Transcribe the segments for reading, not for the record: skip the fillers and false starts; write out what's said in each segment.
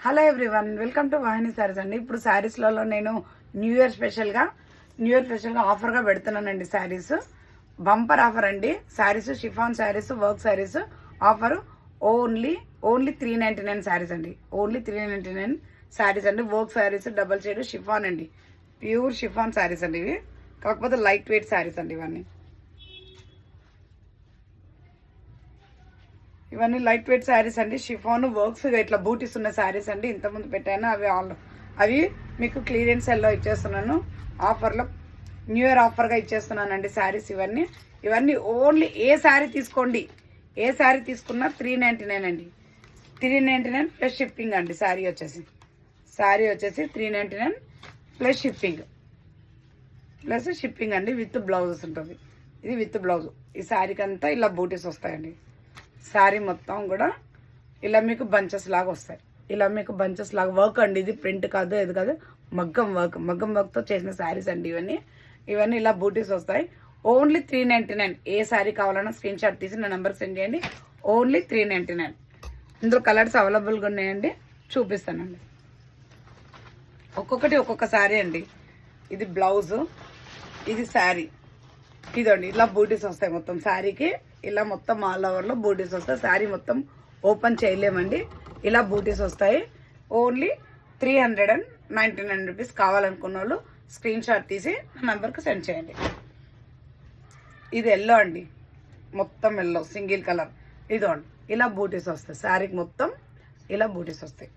Hello everyone, welcome to వాహిని సారీస్ అండి. ఇప్పుడు శారీస్లలో నేను న్యూ ఇయర్ స్పెషల్గా ఆఫర్గా పెడుతున్నానండి. శారీస్ బంపర్ ఆఫర్ అండి. Saris chiffon saris, work saris offer only 399 saris అండి. ఓన్లీ 399 శారీస్ అండి. Work saris, double shade chiffon అండి. ప్యూర్ షిఫాన్ శారీస్ అండి ఇవి. కాకపోతే లైట్ వెయిట్ శారీస్ అండి ఇవన్నీ లైట్ వెయిట్ శారీస్ అండి. షిఫాన్ వర్క్స్ ఇట్లా బూటీస్ ఉన్న శారీస్ అండి. ఇంతకుముందు పెట్టాను అవి మీకు క్లియరెన్స్ సెల్లో ఇచ్చేస్తున్నాను. ఆఫర్లో న్యూ ఇయర్ ఆఫర్గా ఇచ్చేస్తున్నానండి శారీస్ ఇవన్నీ ఓన్లీ ఏ శారీ తీసుకోండి, ఏ శారీ తీసుకున్నా 399 అండి. 399 ప్లస్ షిప్పింగ్ అండి. శారీ వచ్చేసి 399 ప్లస్ షిప్పింగ్ అండి. విత్ బ్లౌజెస్ ఉంటుంది. ఇది విత్ బ్లౌజ్. ఈ శారీకి అంతా ఇలా బూటీస్ వస్తాయండి. శారీ మొత్తం కూడా ఇలా మీకు బంచెస్ లాగా వస్తాయి. వర్క్ అండి. ఇది ప్రింట్ కాదు, ఇది కాదు, మగ్గం వర్క్తో చేసిన శారీస్ అండి ఇవన్నీ ఇలా బూటీస్ వస్తాయి. ఓన్లీ 399. ఏ శారీ కావాలన్నా స్క్రీన్ షాట్ తీసి నా నెంబర్కి సెండ్ చేయండి. ఓన్లీ 399. ఇందులో కలర్స్ అవైలబుల్గా ఉన్నాయండి, చూపిస్తానండి. ఒక్కొక్క శారీ అండి. ఇది బ్లౌజు, ఇది శారీ. ఇదండి ఇలా బూటీస్ వస్తాయి మొత్తం శారీకి. ఇలా మొత్తం ఆల్ ఓవర్లో బూటీస్ వస్తాయి. శారీ మొత్తం ఓపెన్ చేయలేమండి. ఇలా బూటీస్ వస్తాయి. Only 399 rupees. కావాలనుకున్న వాళ్ళు స్క్రీన్ షాట్ తీసి నా నెంబర్కి సెండ్ చేయండి. ఇది ఎల్లో అండి, మొత్తం ఎల్లో సింగిల్ కలర్. ఇదండి ఇలా బూటీస్ వస్తాయి. శారీకి మొత్తం ఇలా బూటీస్ వస్తాయి.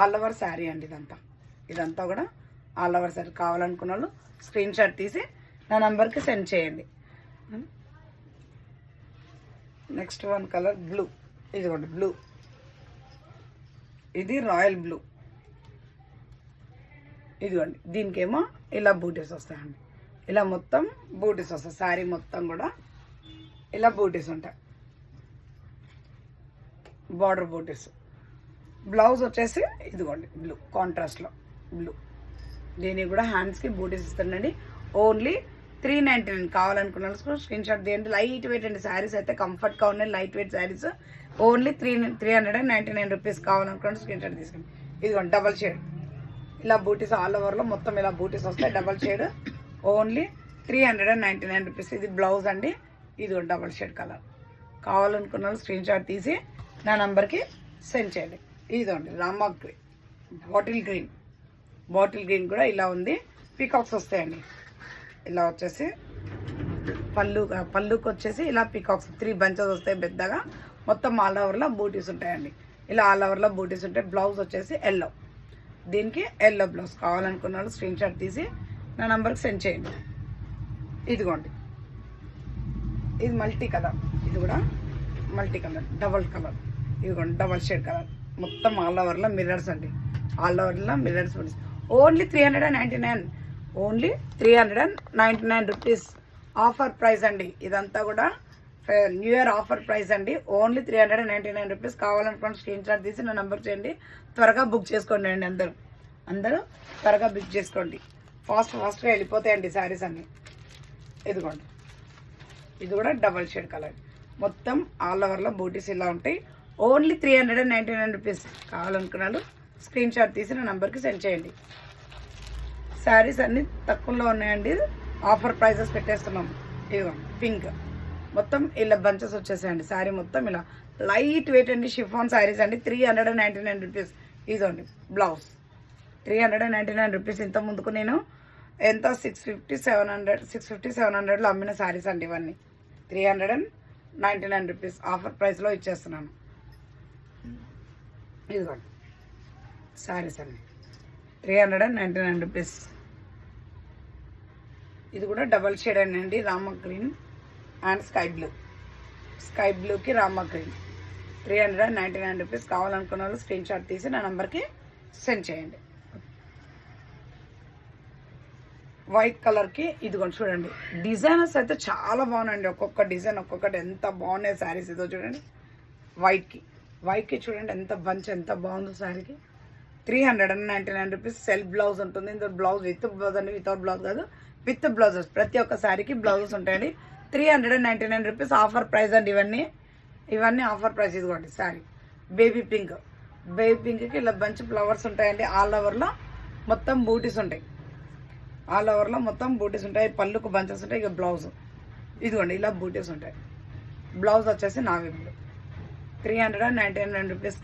ఆల్ ఓవర్ శారీ అండి. ఇదంతా కూడా ఆల్ ఓవర్ శారీ. కావాలనుకున్న వాళ్ళు స్క్రీన్ షాట్ తీసి నా నెంబర్కి సెండ్ చేయండి. Next one colour blue. ఇదిగోండి బ్లూ. ఇది రాయల్ బ్లూ. ఇదిగోండి దీనికేమో ఇలా బూటీస్ వస్తాయండి. ఇలా మొత్తం బూటీస్ వస్తాయి. శారీ మొత్తం కూడా ఇలా బూటీస్ ఉంటాయి. బార్డర్ బూటీస్. బ్లౌజ్ వచ్చేసి ఇదిగోండి బ్లూ కాంట్రాస్ట్లో బ్లూ. దీనికి కూడా హ్యాండ్స్కి బూటీస్ ఇస్తానండి. ఓన్లీ 399. కావాలనుకున్న స్క్రీన్ షాట్ తీయండి. లైట్ వెయిట్ అండి. శారీస్ అయితే కంఫర్ట్గా ఉన్నాయి. Light weight saris only 399 rupees. కావాలనుకున్న స్క్రీన్ షాట్ తీసుకోండి. ఇదిగోండి డబల్ షేడ్. ఇలా బూటీస్ ఆల్ ఓవర్లో మొత్తం ఇలా బూటీస్ వస్తాయి. Double shade only 399 rupees. ఇది బ్లౌజ్ అండి. ఇదిగోండి డబల్ షేడ్ కలర్. కావాలనుకున్న స్క్రీన్ షాట్ తీసి నా నెంబర్కి సెండ్ చేయండి. ఇదిగోండి రామా గ్రీన్, బాటిల్ గ్రీన్ కూడా ఇలా ఉంది. పీకాక్స్ వస్తాయండి. ఇలా వచ్చేసి పళ్ళుకి వచ్చేసి ఇలా పీకాక్స్ 3 బంచెస్ వస్తాయి పెద్దగా. మొత్తం ఆల్ ఓవర్లో బూటీస్ ఉంటాయండి. ఇలా ఆల్ ఓవర్లో బూటీస్ ఉంటాయి. బ్లౌజ్ వచ్చేసి ఎల్లో. దీనికి ఎల్లో బ్లౌజ్. కావాలనుకున్న వాళ్ళు స్క్రీన్ షాట్ తీసి నా నెంబర్కి సెండ్ చేయండి. ఇదిగోండి ఇది మల్టీ కలర్. ఇది కూడా మల్టీ కలర్, డబల్ కలర్. ఇదిగోండి డబల్ షేడ్ కలర్. మొత్తం ఆల్ ఓవర్లో మిర్రర్స్ అండి. ఆల్ ఓవర్లో mirrors only 399. Only 399 rupees. Offer price అండి. ఇదంతా కూడా న్యూ ఇయర్ ఆఫర్ ప్రైస్ అండి. Only 399 rupees. కావాలనుకోండి స్క్రీన్ షాట్ తీసి నా నెంబర్ చేయండి. త్వరగా బుక్ చేసుకోండి అండి. అందరూ త్వరగా బుక్ చేసుకోండి. ఫాస్ట్గా వెళ్ళిపోతాయండి శారీస్ అన్నీ. ఇదిగోండి ఇది కూడా డబల్ షేడ్ కలర్. మొత్తం ఆల్ ఓవర్లో బూటీస్ ఇలా ఉంటాయి. Only 399 rupees. కావాలనుకున్నాను స్క్రీన్ షాట్ తీసి నా నెంబర్కి సెండ్ చేయండి. శారీస్ అన్నీ తక్కువలో ఉన్నాయండి. ఆఫర్ ప్రైజెస్ పెట్టేస్తున్నాము. ఇదిగో పింక్ మొత్తం ఇలా బంచెస్ వచ్చేసాయండి. శారీ మొత్తం ఇలా లైట్ వెయిట్ అండి. షిఫాన్ శారీస్ అండి. 399 రూపీస్. ఇదండి బ్లౌజ్ 399 రూపీస్. ఇంత ముందుకు నేను ఎంత 650-700లో అమ్మిన శారీస్ అండి ఇవన్నీ. 399 రూపీస్ ఆఫర్ ప్రైస్లో ఇచ్చేస్తున్నాను. ఇదిగోండి శారీస్ అండి 399 రూపీస్. ఇది కూడా డబల్ షేడ్ అండి. రామా గ్రీన్ అండ్ స్కై బ్లూకి రామా గ్రీన్. 399 రూపీస్. కావాలనుకున్న వాళ్ళు స్క్రీన్ షాట్ తీసి నా నెంబర్కి సెండ్ చేయండి. వైట్ కలర్కి ఇదిగోండి చూడండి. డిజైనర్స్ అయితే చాలా బాగున్నాయండి. ఒక్కొక్క డిజైన్ ఒక్కొక్కటి ఎంత బాగున్నాయి శారీస్. ఇదో చూడండి వైట్కి చూడండి ఎంత బంచ్ ఎంత బాగుందో శారీకి. 399 రూపీస్. సెల్ఫ్ బ్లౌజ్ ఉంటుంది. ఇందులో బ్లౌజ్ విత్ బ్లౌజ్ అండి, వితౌట్ బ్లౌజ్ కాదు, విత్ బ్లౌజెస్. ప్రతి ఒక్క శారీకి బ్లౌజెస్ ఉంటాయండి. 399 రూపీస్ ఆఫర్ ప్రైస్ అండి. ఇవన్నీ ఆఫర్ ప్రైస్. ఇదిగోండి శారీ బేబీ పింక్. బేబీ పింక్కి ఇలా బంచ్ ఫ్లవర్స్ ఉంటాయండి. ఆల్ ఓవర్లో మొత్తం బూటీస్ ఉంటాయి. ఆల్ ఓవర్లో మొత్తం బూటీస్ ఉంటాయి. పళ్ళుకు బంచెస్ ఉంటాయి. ఇక బ్లౌజ్ ఇదిగోండి ఇలా బూటీస్ ఉంటాయి. బ్లౌజ్ వచ్చేసి నావీ బ్లూ. 399 రూపీస్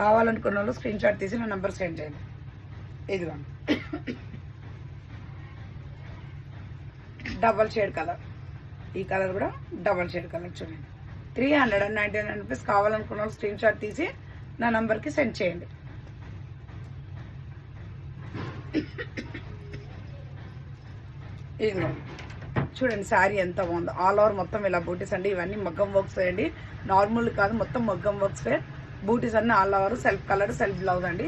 కావాలనుకున్న వాళ్ళు స్క్రీన్ షాట్ తీసి నా నెంబర్ సెండ్ చేయండి. ఇదిగోండి డబల్ షేడ్ కలర్. ఈ కలర్ కూడా డబల్ షేడ్ కలర్ చూడండి. 399 రూపీస్ కావాలనుకున్న వాళ్ళు స్క్రీన్ షాట్ తీసి నా నంబర్కి సెండ్ చేయండి. ఇదిగో చూడండి శారీ ఎంత బాగుందో. ఆల్ ఓవర్ మొత్తం ఇలా బూటీస్ అండి. ఇవన్నీ మగ్గం వర్క్స్ వేయండి. నార్మల్ కాదు, మొత్తం మగ్గం వర్క్స్ వే. బూటీస్ అన్నీ all over. Self colour, self blouse అండి.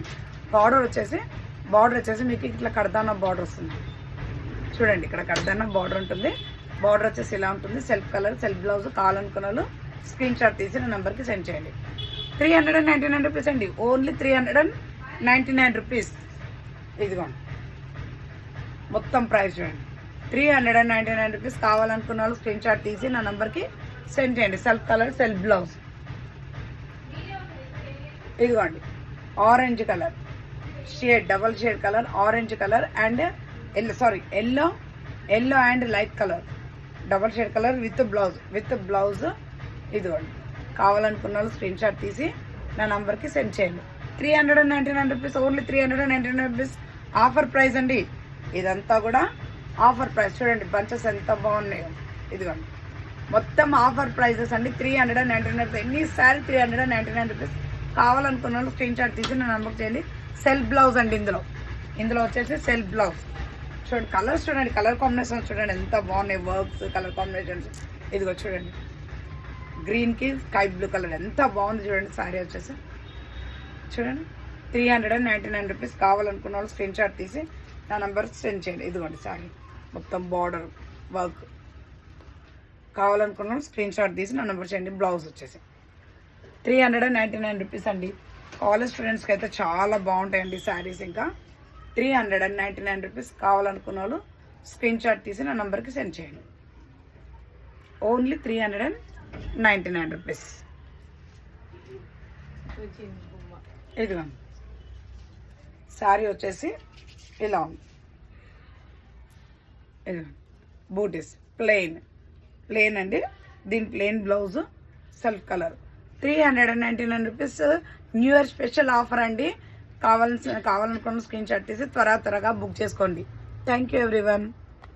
బార్డర్ వచ్చేసి మీకు ఇట్లా కడదాన బార్డర్ వస్తుంది చూడండి. ఇక్కడ కడదాన బార్డర్ ఉంటుంది. బార్డర్ వచ్చేసి ఇలా ఉంటుంది. Self colour, self blouse. కావాలనుకున్న వాళ్ళు స్క్రీన్ షాట్ తీసి నా నెంబర్కి సెండ్ చేయండి. 399 రూపీస్ అండి. Only 399 rupees. ఇదిగోండి మొత్తం ప్రైస్ చూడండి. 399 రూపీస్ కావాలనుకున్న వాళ్ళు స్క్రీన్ షాట్ తీసి నా నెంబర్కి సెండ్ చేయండి. Self colour, self blouse. ఇదిగోండి orange colour shade, double shade colour, orange colour and yellow and light colour, double shade colour with blouse. ఇదిగోండి కావాలనుకున్న వాళ్ళు స్క్రీన్ షాట్ తీసి నా నంబర్కి సెండ్ చేయండి. 399 rupees. Only 399 rupees offer price అండి. ఇదంతా కూడా ఆఫర్ ప్రైస్. చూడండి బంచెస్ ఎంత బాగున్నాయో. ఇదిగోండి మొత్తం ఆఫర్ ప్రైజెస్ అండి. 399 రూపీస్. ఎన్ని సారీ 399 రూపీస్. కావాలనుకున్న వాళ్ళు స్క్రీన్ షాట్ తీసి నా నెంబర్కి చేయండి. సెల్ఫ్ బ్లౌజ్ అండి. ఇందులో వచ్చేసి సెల్ఫ్ బ్లౌజ్. చూడండి కలర్స్ చూడండి, కలర్ కాంబినేషన్స్ చూడండి ఎంత బాగున్నాయి. Works, colour combinations. ఇదిగో చూడండి గ్రీన్కి స్కై బ్లూ కలర్ ఎంత బాగుంది చూడండి. శారీ వచ్చేసి చూడండి 399 రూపీస్. కావాలనుకున్న వాళ్ళు స్క్రీన్ షాట్ తీసి నా నెంబర్కి సెండ్ చేయండి. ఇదిగోండి శారీ మొత్తం బార్డర్ వర్క్. కావాలనుకున్న వాళ్ళు స్క్రీన్ షాట్ తీసి నా నెంబర్ చేయండి. బ్లౌజ్ వచ్చేసి 399 రూపీస్ అండి. కాలేజ్ స్టూడెంట్స్కి అయితే చాలా బాగుంటాయండి శారీస్. ఇంకా 399 రూపీస్. కావాలనుకున్న వాళ్ళు స్క్రీన్ షాట్ తీసి నా నెంబర్కి సెండ్ చేయండి. Only 399 rupees. ఇదిగోండి శారీ వచ్చేసి ఇలా ఉంది. ఇదిగోండి బూటీస్ ప్లెయిన్ అండి. దీని plain blouse, self colour. 399 rupees. New year special offer అండి. కావాలనుకున్న స్క్రీన్ షాట్ తీసి త్వరగా బుక్ చేసుకోండి. Thank you everyone.